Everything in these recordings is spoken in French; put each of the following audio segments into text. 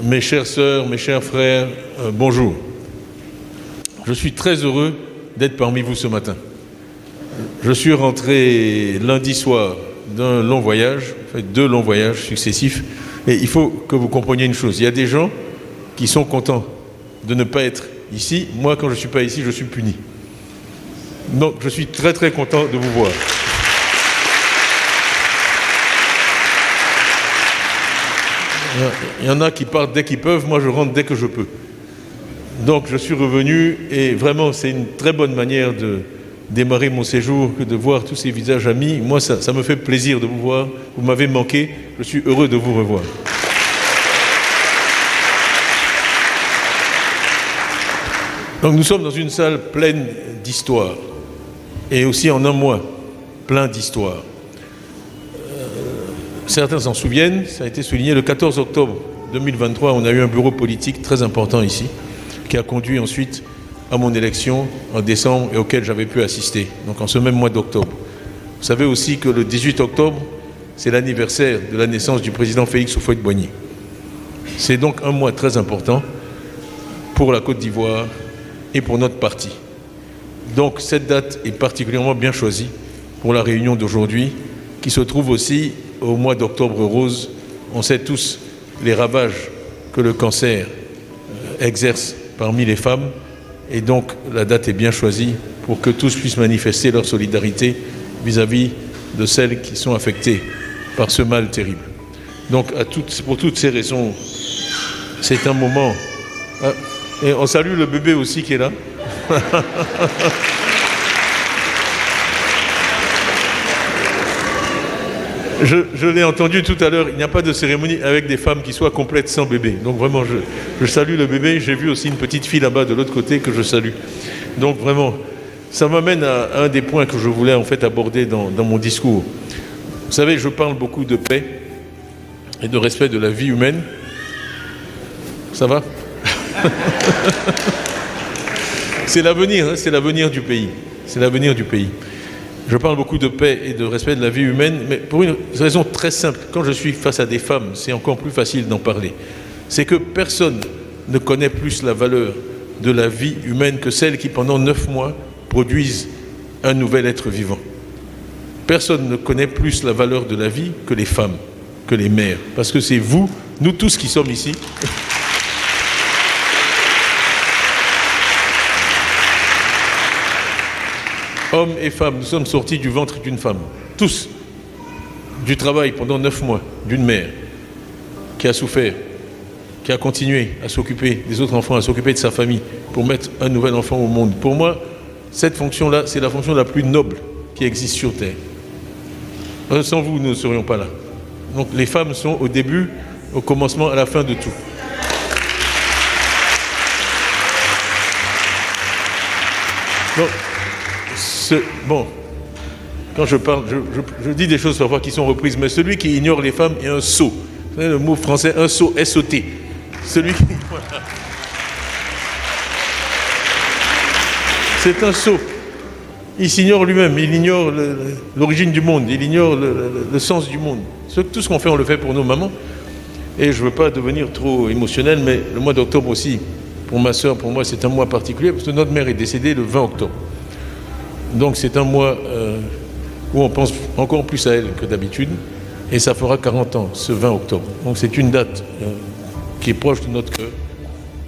Mes chères sœurs, mes chers frères, bonjour. Je suis très heureux d'être parmi vous ce matin. Je suis rentré lundi soir d'un long voyage, en fait 2 longs voyages successifs, et il faut que vous compreniez une chose. Il y a des gens qui sont contents de ne pas être ici. Moi, quand je ne suis pas ici, je suis puni. Donc, je suis très très content de vous voir. Il y en a qui partent dès qu'ils peuvent, moi je rentre dès que je peux. Donc je suis revenu et vraiment c'est une très bonne manière de démarrer mon séjour que de voir tous ces visages amis. Moi ça me fait plaisir de vous voir, vous m'avez manqué, je suis heureux de vous revoir. Donc nous sommes dans une salle pleine d'histoire et aussi en un mois plein d'histoires. Certains s'en souviennent, ça a été souligné le 14 octobre 2023, on a eu un bureau politique très important ici, qui a conduit ensuite à mon élection en décembre et auquel j'avais pu assister, donc en ce même mois d'octobre. Vous savez aussi que le 18 octobre, c'est l'anniversaire de la naissance du président Félix Houphouët-Boigny. C'est donc un mois très important pour la Côte d'Ivoire et pour notre parti. Donc cette date est particulièrement bien choisie pour la réunion d'aujourd'hui, qui se trouve aussi au mois d'octobre rose. On sait tous les ravages que le cancer exerce parmi les femmes et donc la date est bien choisie pour que tous puissent manifester leur solidarité vis-à-vis de celles qui sont affectées par ce mal terrible. Donc pour toutes ces raisons, c'est un moment... Et on salue le bébé aussi qui est là. Je l'ai entendu tout à l'heure, il n'y a pas de cérémonie avec des femmes qui soient complètes sans bébé. Donc vraiment, je salue le bébé. J'ai vu aussi une petite fille là-bas de l'autre côté que je salue. Donc vraiment, ça m'amène à un des points que je voulais en fait aborder dans mon discours. Vous savez, je parle beaucoup de paix et de respect de la vie humaine. Ça va? C'est l'avenir, hein, c'est l'avenir du pays. C'est l'avenir du pays. Je parle beaucoup de paix et de respect de la vie humaine, mais pour une raison très simple. Quand je suis face à des femmes, c'est encore plus facile d'en parler. C'est que personne ne connaît plus la valeur de la vie humaine que celles qui, pendant 9 mois, produisent un nouvel être vivant. Personne ne connaît plus la valeur de la vie que les femmes, que les mères. Parce que c'est vous, nous tous qui sommes ici... Hommes et femmes, nous sommes sortis du ventre d'une femme, tous, du travail pendant 9 mois, d'une mère qui a souffert, qui a continué à s'occuper des autres enfants, à s'occuper de sa famille pour mettre un nouvel enfant au monde. Pour moi, cette fonction-là, c'est la fonction la plus noble qui existe sur Terre. Sans vous, nous ne serions pas là. Donc les femmes sont au début, au commencement, à la fin de tout. Donc, bon, quand je parle, je dis des choses parfois qui sont reprises, mais celui qui ignore les femmes est un sot. Vous savez le mot français, un sot, S-O-T. Celui qui... Voilà. C'est un sot. Il s'ignore lui-même, il ignore l'origine du monde, il ignore le sens du monde. Tout ce qu'on fait, on le fait pour nos mamans. Et je ne veux pas devenir trop émotionnel, mais le mois d'octobre aussi, pour ma sœur, pour moi, c'est un mois particulier, parce que notre mère est décédée le 20 octobre. Donc c'est un mois où on pense encore plus à elle que d'habitude, et ça fera 40 ans, ce 20 octobre. Donc c'est une date qui est proche de notre cœur,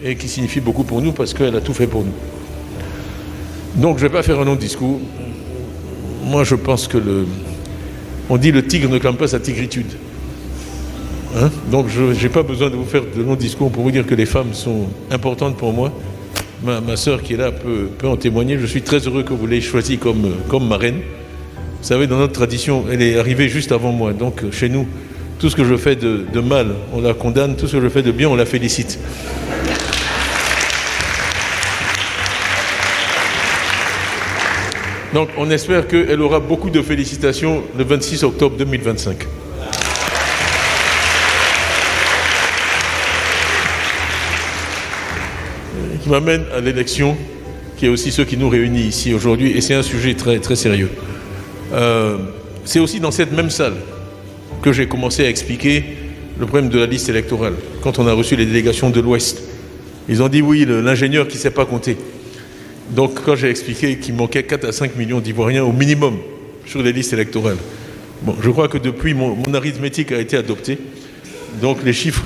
et qui signifie beaucoup pour nous, parce qu'elle a tout fait pour nous. Donc je ne vais pas faire un long discours. Moi je pense que on dit le tigre ne clame pas sa tigritude. Hein? Donc je n'ai pas besoin de vous faire de longs discours pour vous dire que les femmes sont importantes pour moi. Ma sœur qui est là peut en témoigner. Je suis très heureux que vous l'ayez choisie comme marraine. Vous savez, dans notre tradition, elle est arrivée juste avant moi. Donc chez nous, tout ce que je fais de mal, on la condamne. Tout ce que je fais de bien, on la félicite. Donc on espère qu'elle aura beaucoup de félicitations le 26 octobre 2025. Qui m'amène à l'élection, qui est aussi ce qui nous réunit ici aujourd'hui, et c'est un sujet très, très sérieux. C'est aussi dans cette même salle que j'ai commencé à expliquer le problème de la liste électorale. Quand on a reçu les délégations de l'Ouest, ils ont dit oui, l'ingénieur qui ne sait pas compter. Donc quand j'ai expliqué qu'il manquait 4 à 5 millions d'Ivoiriens au minimum sur les listes électorales, bon, je crois que depuis, mon arithmétique a été adopté. Donc les chiffres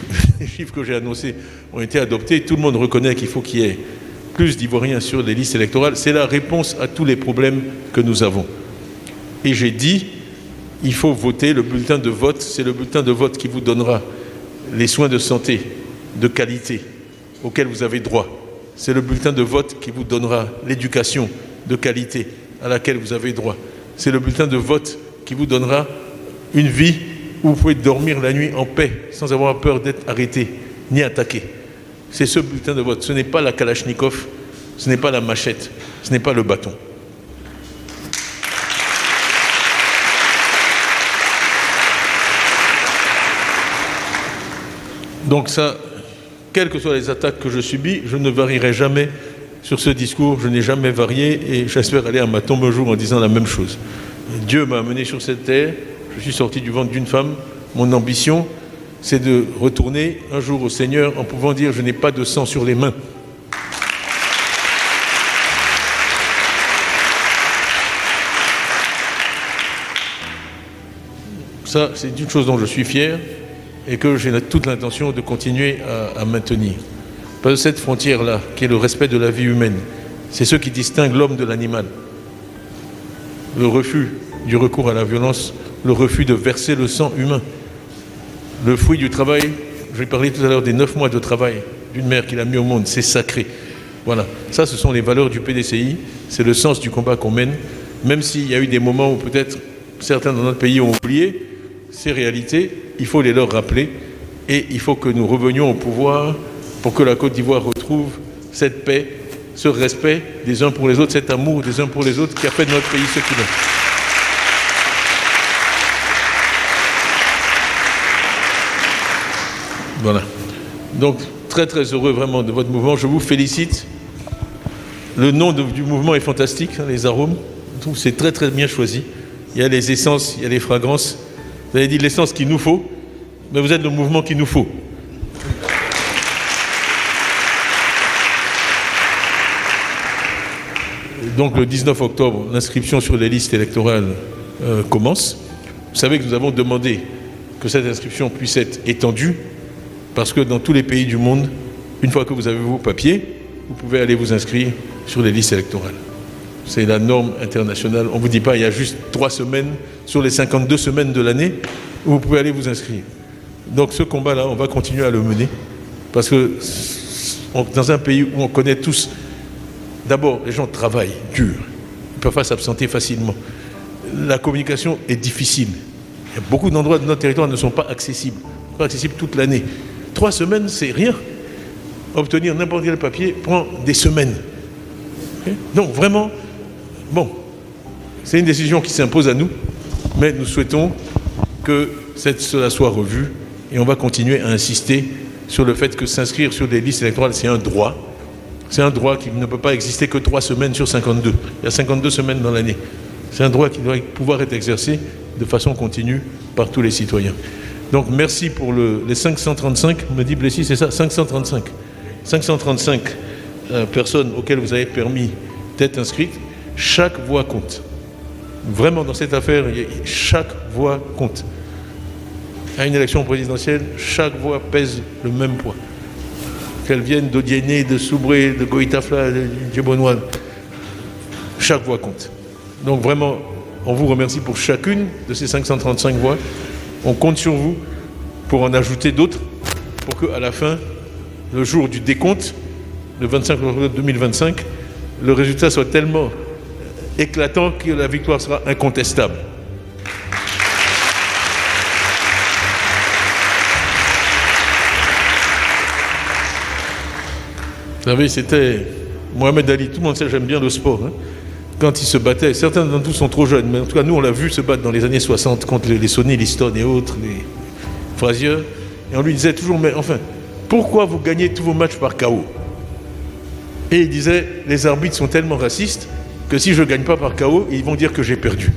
que j'ai annoncés ont été adoptés. Tout le monde reconnaît qu'il faut qu'il y ait plus d'Ivoiriens sur les listes électorales. C'est la réponse à tous les problèmes que nous avons. Et j'ai dit, il faut voter le bulletin de vote. C'est le bulletin de vote qui vous donnera les soins de santé de qualité auxquels vous avez droit. C'est le bulletin de vote qui vous donnera l'éducation de qualité à laquelle vous avez droit. C'est le bulletin de vote qui vous donnera une vie où vous pouvez dormir la nuit en paix sans avoir peur d'être arrêté ni attaqué. C'est ce bulletin de vote. Ce n'est pas la Kalachnikov, ce n'est pas la machette, ce n'est pas le bâton. Donc ça, quelles que soient les attaques que je subis, je ne varierai jamais sur ce discours. Je n'ai jamais varié et j'espère aller à ma tombe un jour en disant la même chose. Dieu m'a amené sur cette terre, je suis sorti du ventre d'une femme. Mon ambition, c'est de retourner un jour au Seigneur en pouvant dire « je n'ai pas de sang sur les mains ». Ça, c'est une chose dont je suis fier et que j'ai toute l'intention de continuer à maintenir. Parce que cette frontière-là, qui est le respect de la vie humaine, c'est ce qui distingue l'homme de l'animal. Le refus du recours à la violence, le refus de verser le sang humain, le fruit du travail. J'ai parlé tout à l'heure des 9 mois de travail d'une mère qu'il a mis au monde, c'est sacré. Voilà, ça ce sont les valeurs du PDCI, c'est le sens du combat qu'on mène, même s'il y a eu des moments où peut-être certains dans notre pays ont oublié ces réalités, il faut les leur rappeler et il faut que nous revenions au pouvoir pour que la Côte d'Ivoire retrouve cette paix, ce respect des uns pour les autres, cet amour des uns pour les autres qui a fait de notre pays ce qu'il est. Voilà. Donc, très très heureux vraiment de votre mouvement. Je vous félicite. Le nom du mouvement est fantastique, hein, les arômes. Je trouve que c'est très très bien choisi. Il y a les essences, il y a les fragrances. Vous avez dit l'essence qu'il nous faut, mais vous êtes le mouvement qu'il nous faut. Donc le 19 octobre, l'inscription sur les listes électorales commence. Vous savez que nous avons demandé que cette inscription puisse être étendue parce que dans tous les pays du monde, une fois que vous avez vos papiers, vous pouvez aller vous inscrire sur les listes électorales. C'est la norme internationale. On ne vous dit pas, il y a juste 3 semaines sur les 52 semaines de l'année où vous pouvez aller vous inscrire. Donc ce combat-là, on va continuer à le mener parce que dans un pays où on connaît tous, d'abord, les gens travaillent dur. Ils ne peuvent pas s'absenter facilement. La communication est difficile. Il y a beaucoup d'endroits de notre territoire qui ne sont pas accessibles. Pas accessibles toute l'année. 3 semaines, c'est rien. Obtenir n'importe quel papier prend des semaines. Okay? Donc vraiment, bon, c'est une décision qui s'impose à nous, mais nous souhaitons que cela soit revu et on va continuer à insister sur le fait que s'inscrire sur des listes électorales, c'est un droit. C'est un droit qui ne peut pas exister que 3 semaines sur 52. Il y a 52 semaines dans l'année. C'est un droit qui doit pouvoir être exercé de façon continue par tous les citoyens. Donc merci pour les 535, me dit Blessy, c'est ça, 535. 535 personnes auxquelles vous avez permis d'être inscrites. Chaque voix compte. Vraiment, dans cette affaire, chaque voix compte. À une élection présidentielle, chaque voix pèse le même poids. Qu'elles viennent d'Odiéné, de Soubré, de Goïtafla, de Djebonouane, chaque voix compte. Donc vraiment, on vous remercie pour chacune de ces 535 voix. On compte sur vous pour en ajouter d'autres, pour qu'à la fin, le jour du décompte, le 25 octobre 2025, le résultat soit tellement éclatant que la victoire sera incontestable. Vous savez, c'était Mohamed Ali, tout le monde sait, j'aime bien le sport. Hein. Quand il se battait, certains d'entre nous sont trop jeunes, mais en tout cas, nous, on l'a vu se battre dans les années 60 contre les Sonny Liston et autres, les Frazier. Et on lui disait toujours, mais enfin, pourquoi vous gagnez tous vos matchs par KO? Et il disait, les arbitres sont tellement racistes que si je ne gagne pas par KO, ils vont dire que j'ai perdu.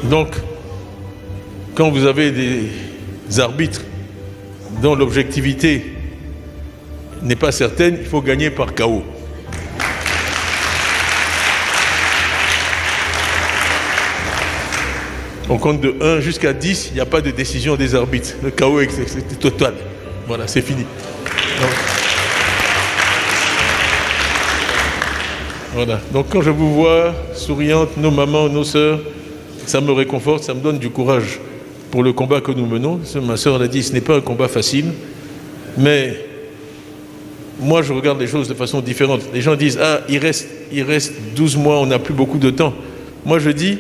Donc, quand vous avez des arbitres dont l'objectivité n'est pas certaine, il faut gagner par KO. On compte de 1 jusqu'à 10, il n'y a pas de décision des arbitres. Le KO est total. Voilà, c'est fini. Donc, voilà. Donc quand je vous vois souriantes, nos mamans, nos sœurs, ça me réconforte, ça me donne du courage pour le combat que nous menons. Ma sœur l'a dit, ce n'est pas un combat facile, mais moi je regarde les choses de façon différente. Les gens disent, ah, il reste 12 mois, on n'a plus beaucoup de temps. Moi je dis,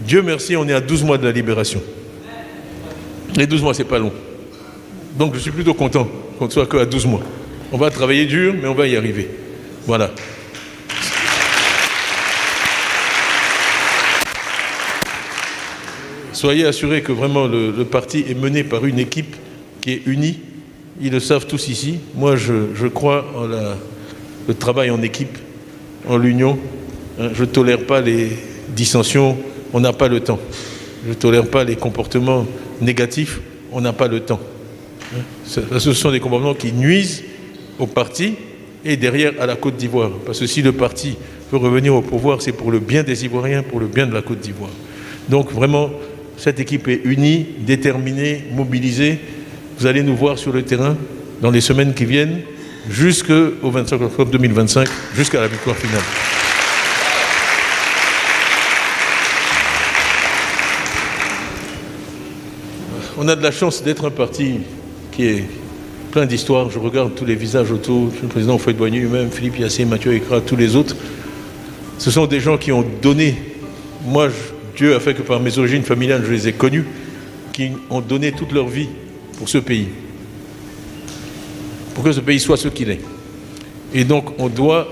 Dieu merci, on est à 12 mois de la libération. Les 12 mois, c'est pas long. Donc je suis plutôt content qu'on ne soit qu'à 12 mois. On va travailler dur, mais on va y arriver. Voilà. Soyez assurés que vraiment le parti est mené par une équipe qui est unie. Ils le savent tous ici. Moi, je crois en le travail en équipe, en l'union. Je ne tolère pas les dissensions. On n'a pas le temps. Je ne tolère pas les comportements négatifs. On n'a pas le temps. Ce sont des comportements qui nuisent au parti et derrière à la Côte d'Ivoire. Parce que si le parti veut revenir au pouvoir, c'est pour le bien des Ivoiriens, pour le bien de la Côte d'Ivoire. Donc vraiment, cette équipe est unie, déterminée, mobilisée. Vous allez nous voir sur le terrain dans les semaines qui viennent, jusqu'au 25 octobre 2025, jusqu'à la victoire finale. On a de la chance d'être un parti qui est plein d'histoires. Je regarde tous les visages autour, le président Houphouët-Boigny lui-même, Philippe Yassé, Mathieu Ekra, tous les autres. Ce sont des gens qui ont donné. Moi, Dieu a fait que par mes origines familiales, je les ai connus, qui ont donné toute leur vie pour ce pays. Pour que ce pays soit ce qu'il est. Et donc, on doit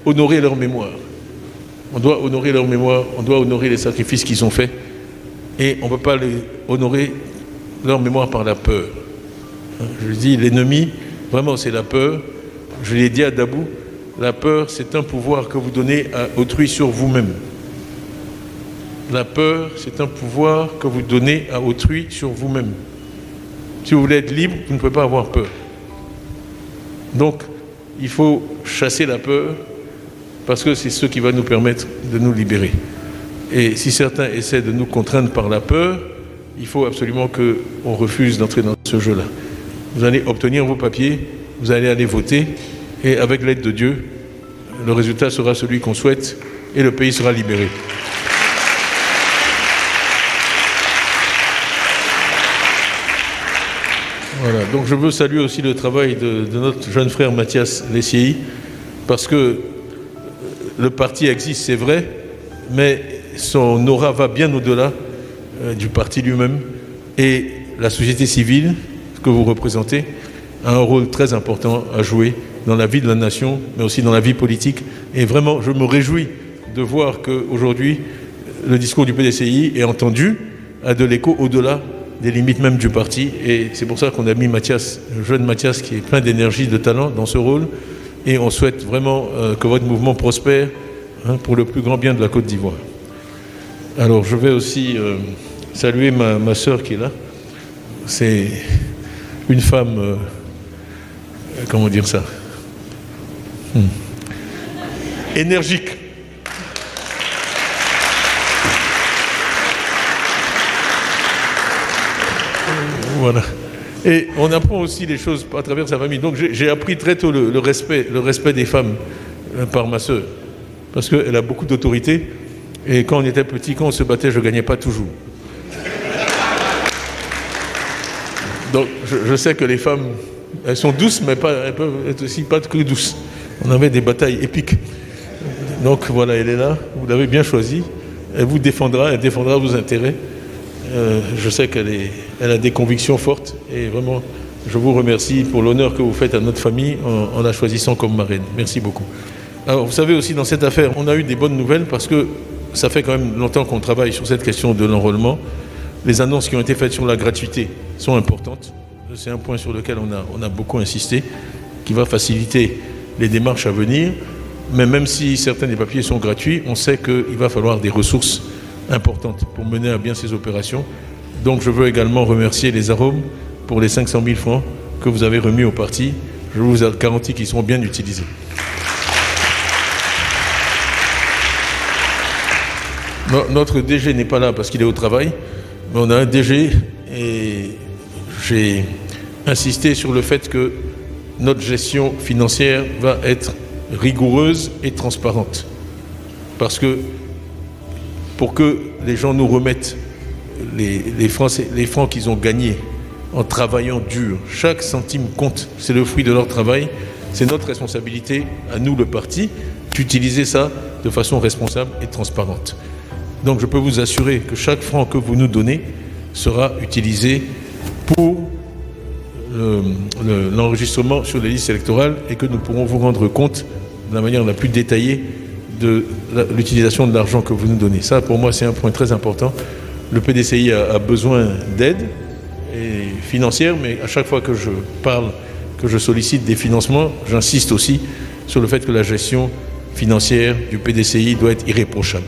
honorer leur mémoire. On doit honorer leur mémoire, on doit honorer les sacrifices qu'ils ont faits. Et on ne peut pas les honorer leur mémoire par la peur. Je dis, l'ennemi, vraiment, c'est la peur. Je l'ai dit à Dabou, la peur, c'est un pouvoir que vous donnez à autrui sur vous-même. La peur, c'est un pouvoir que vous donnez à autrui sur vous-même. Si vous voulez être libre, vous ne pouvez pas avoir peur. Donc, il faut chasser la peur parce que c'est ce qui va nous permettre de nous libérer. Et si certains essaient de nous contraindre par la peur, il faut absolument qu'on refuse d'entrer dans ce jeu-là. Vous allez obtenir vos papiers, vous allez aller voter, et avec l'aide de Dieu, le résultat sera celui qu'on souhaite, et le pays sera libéré. Voilà, donc je veux saluer aussi le travail de notre jeune frère Mathias Lessiei, parce que le parti existe, c'est vrai, mais son aura va bien au-delà du parti lui-même, et la société civile que vous représentez a un rôle très important à jouer dans la vie de la nation, mais aussi dans la vie politique. Et vraiment, je me réjouis de voir qu'aujourd'hui, le discours du PDCI est entendu, a de l'écho au-delà des limites même du parti. Et c'est pour ça qu'on a mis Mathias, le jeune Mathias, qui est plein d'énergie, de talent dans ce rôle. Et on souhaite vraiment que votre mouvement prospère pour le plus grand bien de la Côte d'Ivoire. Alors, je vais aussi saluer ma sœur qui est là. C'est une femme, comment dire ça, énergique. Voilà. Et on apprend aussi les choses à travers sa famille. Donc j'ai appris très tôt le respect des femmes par ma sœur. Parce qu'elle a beaucoup d'autorité. Et quand on était petit, quand on se battait, je ne gagnais pas toujours. Donc je sais que les femmes, elles sont douces, mais elles peuvent être aussi pas que douces. On avait des batailles épiques. Donc voilà, elle est là, vous l'avez bien choisie. Elle vous défendra, elle défendra vos intérêts. Je sais qu'elle a des convictions fortes et vraiment, je vous remercie pour l'honneur que vous faites à notre famille en la choisissant comme marraine. Merci beaucoup. Alors, vous savez aussi, dans cette affaire, on a eu des bonnes nouvelles parce que ça fait quand même longtemps qu'on travaille sur cette question de l'enrôlement. Les annonces qui ont été faites sur la gratuité sont importantes. C'est un point sur lequel on a beaucoup insisté, qui va faciliter les démarches à venir. Mais même si certains des papiers sont gratuits, on sait qu'il va falloir des ressources importante pour mener à bien ces opérations. Donc je veux également remercier les Arômes pour les 500 000 francs que vous avez remis au parti. Je vous garantis qu'ils seront bien utilisés. Notre DG n'est pas là parce qu'il est au travail, mais on a un DG et j'ai insisté sur le fait que notre gestion financière va être rigoureuse et transparente. Parce que pour que les gens nous remettent les francs qu'ils ont gagnés en travaillant dur, chaque centime compte, c'est le fruit de leur travail, c'est notre responsabilité, à nous le parti, d'utiliser ça de façon responsable et transparente. Donc je peux vous assurer que chaque franc que vous nous donnez sera utilisé pour l'enregistrement sur les listes électorales et que nous pourrons vous rendre compte de la manière la plus détaillée de l'utilisation de l'argent que vous nous donnez. Ça, pour moi, c'est un point très important. Le PDCI a besoin d'aide financière, mais à chaque fois que je parle, que je sollicite des financements, j'insiste aussi sur le fait que la gestion financière du PDCI doit être irréprochable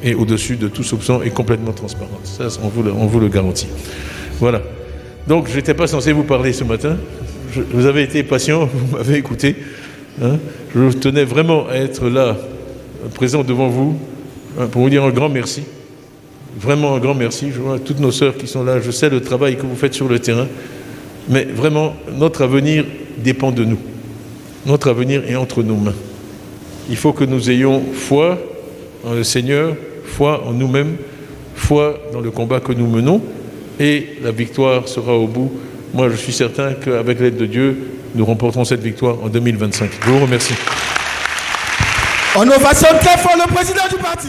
et au-dessus de tout soupçon et complètement transparente. Ça, on vous le garantit. Voilà. Donc, je n'étais pas censé vous parler ce matin. Vous avez été patient, vous m'avez écouté. Hein. Je tenais vraiment à être là, présent devant vous, pour vous dire un grand merci. Vraiment un grand merci. Je vois toutes nos sœurs qui sont là. Je sais le travail que vous faites sur le terrain. Mais vraiment, notre avenir dépend de nous. Notre avenir est entre nos mains. Il faut que nous ayons foi en le Seigneur, foi en nous-mêmes, foi dans le combat que nous menons, et la victoire sera au bout. Moi, je suis certain qu'avec l'aide de Dieu, nous remporterons cette victoire en 2025. Je vous remercie. On ovationne très fort le président du parti.